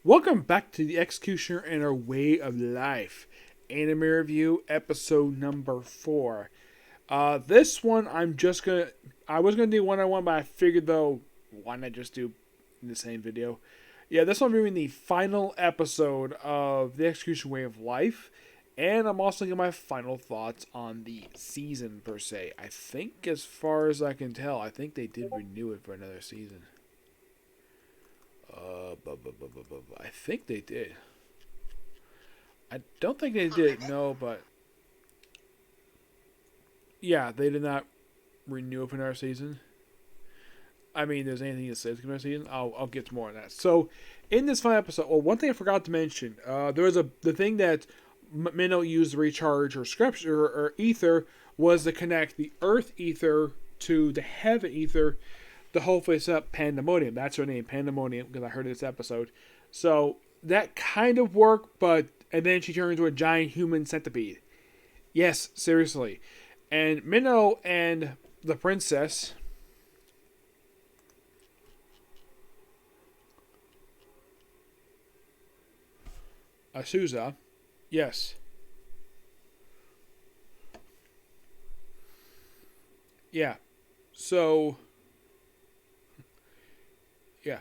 Welcome back to the Executioner and Our Way of Life Anime Review, episode number 4. This one I was gonna do one on one, but I figured though, why not just do the same video? Yeah, this one I'm doing the final episode of the Execution Way of Life, and I'm also giving my final thoughts on the season per se. I think, as far as I can tell, I think they did renew it for another season. I think they did. I don't think they did, no, but yeah, they did not renew it for another season. I mean, there's anything that says another season, I'll get to more on that. So, in this final episode, well, one thing I forgot to mention, there was the thing that Minnow used to recharge her scripture or ether was to connect the Earth ether to the Heaven ether to hopefully set up Pandemonium. That's her name, Pandemonium, because I heard this episode. So that kind of worked, and then she turned into a giant human centipede. Yes, seriously. And Minnow and the princess Asusa, yes. Yeah. So yeah.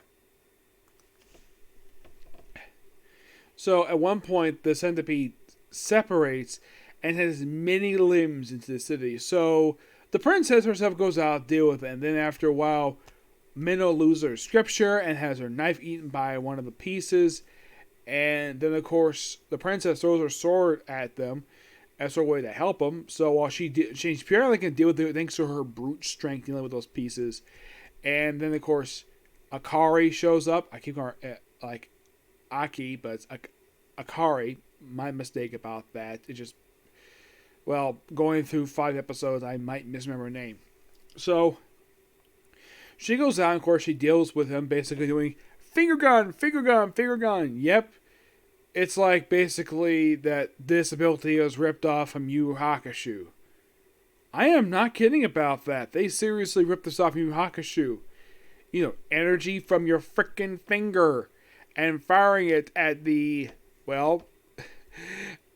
So at one point, the centipede separates and has many limbs into the city. So the princess herself goes out to deal with it. And then after a while, Minnow loses her scripture and has her knife eaten by one of the pieces. And then, of course, the princess throws her sword at them as her way to help them. So while she apparently can deal with it thanks to her brute strength dealing with those pieces. And then, of course, Akari shows up. I keep calling her like Aki, but it's Akari. My mistake about that. It just, well, going through 5 episodes, I might misremember her name. So she goes out, and of course, she deals with him, basically doing finger gun, finger gun, finger gun. Yep. It's like basically that this ability is ripped off from Yu Hakusho. I am not kidding about that. They seriously ripped this off Yu Hakusho. You know, energy from your frickin' finger and firing it at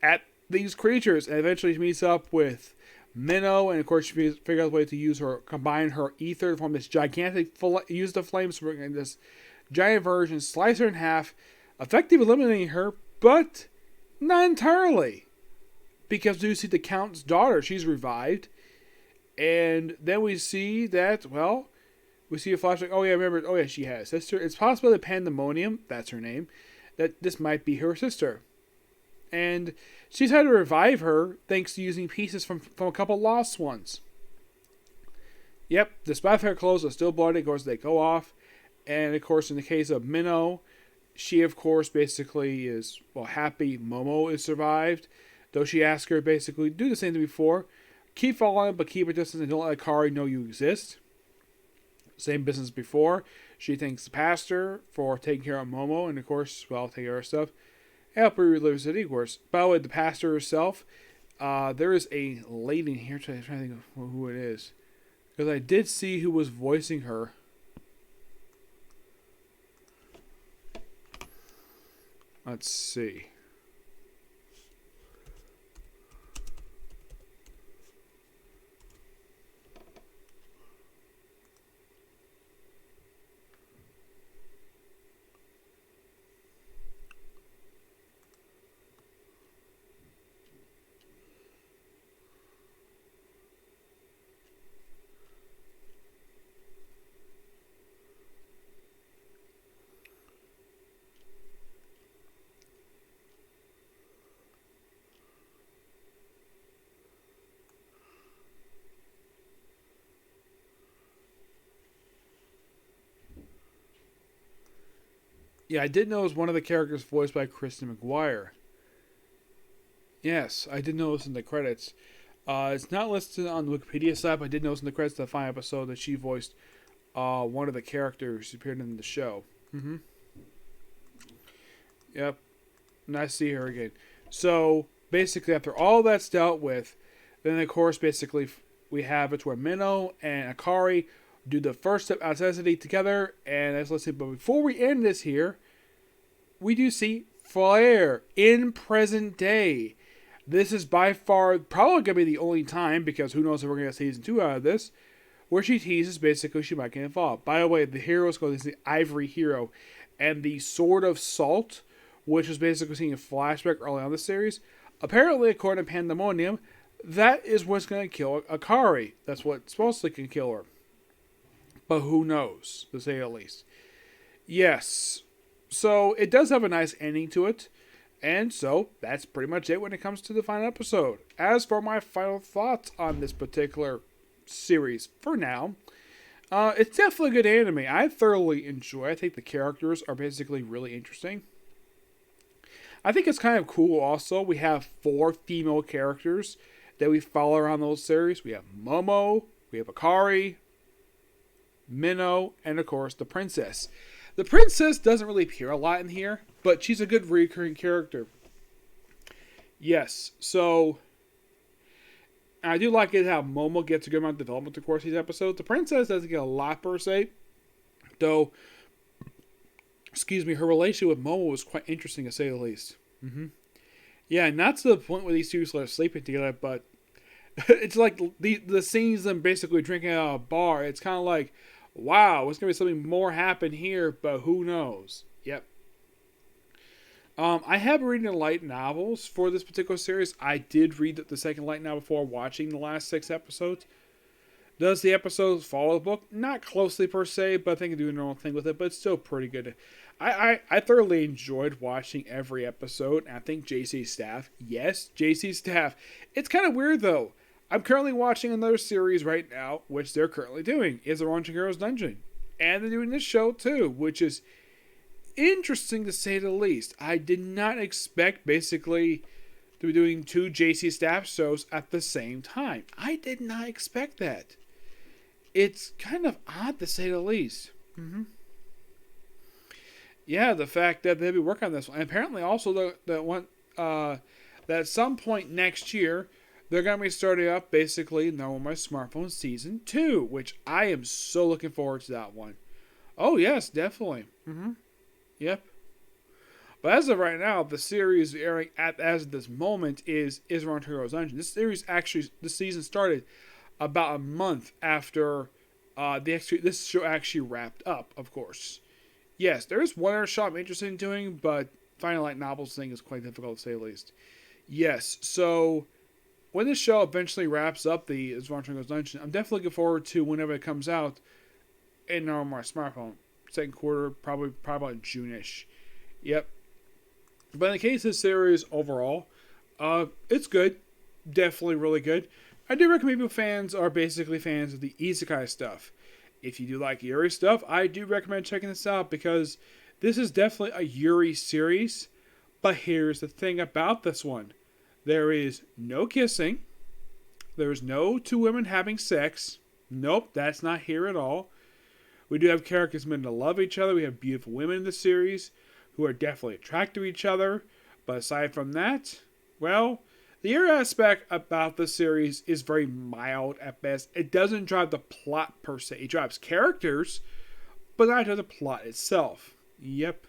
at these creatures. And eventually she meets up with Minnow, and of course she figures out a way to combine her ether to form this gigantic, use the flames in this giant version, slice her in half, effectively eliminating her, but not entirely. Because we see the Count's daughter, she's revived. And then we see that, we see a flashback. Oh, yeah, remember. Oh, yeah, she has a sister. It's possible that Pandemonium, that's her name, that this might be her sister. And she's had to revive her thanks to using pieces from a couple lost ones. Yep, despite her clothes are still bloody, of course, they go off. And, of course, in the case of Minnow, she, of course, basically is, happy Momo is survived. Though she asks her basically, do the same thing before. Keep following, but keep a distance and don't let Akari know you exist. Same business before. She thanks the pastor for taking care of Momo, and of course, taking care of her stuff. Help her relive the city, of course. By the way, the pastor herself, there is a lady in here, trying to think of who it is. Because I did see who was voicing her. Let's see. Yeah, I did notice one of the characters voiced by Kristen McGuire. Yes, I did notice in the credits. It's not listed on the Wikipedia site, but I did notice in the credits of the final episode that she voiced one of the characters who appeared in the show. Mm-hmm. Yep. Nice to see her again. So, basically, after all that's dealt with, then, of course, basically, we have it where Minnow and Akari do the first step out of necessity together. And let's see, but before we end this here, we do see Flare in present day. This is by far probably going to be the only time, because who knows if we're going to get season 2 out of this, where she teases basically she might get involved. By the way, the hero is called the Ivory Hero, and the Sword of Salt, which was basically seen in flashback early on in the series, apparently, according to Pandemonium, that is what's going to kill Akari. That's what supposedly can kill her. But who knows, to say the least. Yes, so it does have a nice ending to it. And so that's pretty much it when it comes to the final episode. As for my final thoughts on this particular series, for now, it's definitely a good anime. I thoroughly enjoy it. I think the characters are basically really interesting. I think it's kind of cool also. We have 4 female characters that we follow around those series. We have Momo, we have Akari, Minnow, and of course the princess. The princess doesn't really appear a lot in here, but she's a good recurring character. Yes, so I do like it how Momo gets a good amount of development, of course, these episodes. The princess doesn't get a lot per se, though, her relationship with Momo was quite interesting to say the least. Yeah, not to the point where these two are sleeping together, but it's like the scenes them basically drinking out of a bar. It's kind of like, wow, there's going to be something more happen here, but who knows? Yep. I have been reading the light novels for this particular series. I did read the second light novel before watching the last 6 episodes. Does the episodes follow the book? Not closely per se, but I think I do a normal thing with it, but it's still pretty good. I thoroughly enjoyed watching every episode, and I think JC Staff, yes, JC Staff. It's kind of weird though. I'm currently watching another series right now, which they're currently doing, is Orange Heroes Dungeon. And they're doing this show too, which is interesting to say the least. I did not expect basically to be doing 2 JC Staff shows at the same time. I did not expect that. It's kind of odd to say the least. Yeah, the fact that they'll be working on this one. And apparently also that at some point next year, they're going to be starting up basically No My Smartphone Season 2, which I am so looking forward to that one. Oh, yes, definitely. Yep. But as of right now, the series airing as of this moment is Orange Heroes Dungeon. This season started about a month after this show actually wrapped up, of course. Yes, there is one other show I'm interested in doing, but finding light novels thing is quite difficult to say the least. Yes, so when this show eventually wraps up the Orange Heroes Dungeon, I'm definitely looking forward to whenever it comes out in on my smartphone. Second quarter, probably about June-ish. Yep. But in the case of this series overall, it's good. Definitely really good. I do recommend people fans are basically fans of the isekai stuff. If you do like Yuri stuff, I do recommend checking this out because this is definitely a Yuri series. But here's the thing about this one. There is no kissing. There is no 2 women having sex. Nope, that's not here at all. We do have characters meant to love each other. We have beautiful women in the series who are definitely attracted to each other. But aside from that, well, the other aspect about the series is very mild at best. It doesn't drive the plot per se. It drives characters, but not the plot itself. Yep.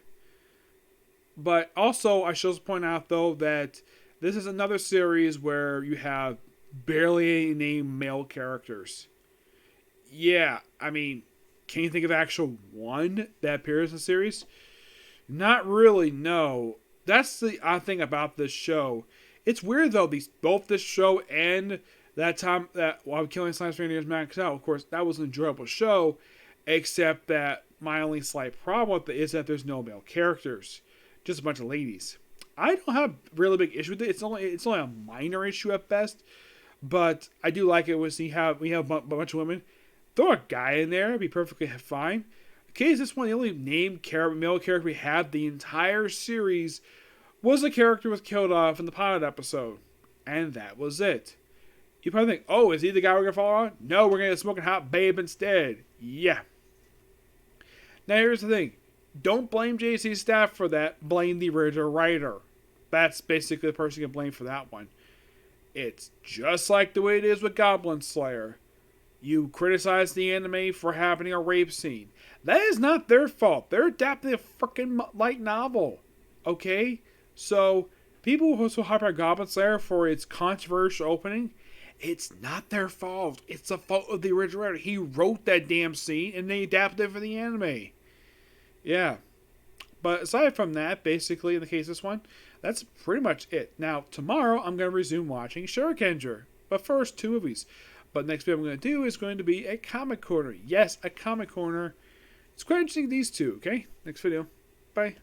But also, I should point out though that this is another series where you have barely any named male characters. Yeah, I mean, can you think of actual one that appears in the series? Not really, no. That's the odd thing about this show. It's weird though, both this show and that time that While Killing Science Rangers Max Out, of course, that was an enjoyable show, except that my only slight problem with it is that there's no male characters. Just a bunch of ladies. I don't have a really big issue with it. It's only a minor issue at best, but I do like it when we have a bunch of women. Throw a guy in there, it'd be perfectly fine. In case this one, the only named male character we had the entire series was the character was killed off in the pilot episode. And that was it. You probably think, oh, is he the guy we're going to follow on? No, we're going to Smoking Hot Babe instead. Yeah. Now here's the thing. Don't blame JC Staff for that. Blame the original writer. That's basically the person you can blame for that one. It's just like the way it is with Goblin Slayer. You criticize the anime for having a rape scene. That is not their fault. They're adapting a freaking light novel. Okay? So, people who so hype on Goblin Slayer for its controversial opening, it's not their fault. It's the fault of the original writer. He wrote that damn scene and they adapted it for the anime. Yeah. But aside from that, basically, in the case of this one, that's pretty much it. Now, tomorrow, I'm going to resume watching Shurikenja. But first, 2 movies. But next video I'm going to do is going to be a comic corner. Yes, a comic corner. It's quite interesting, these two, okay? Next video. Bye.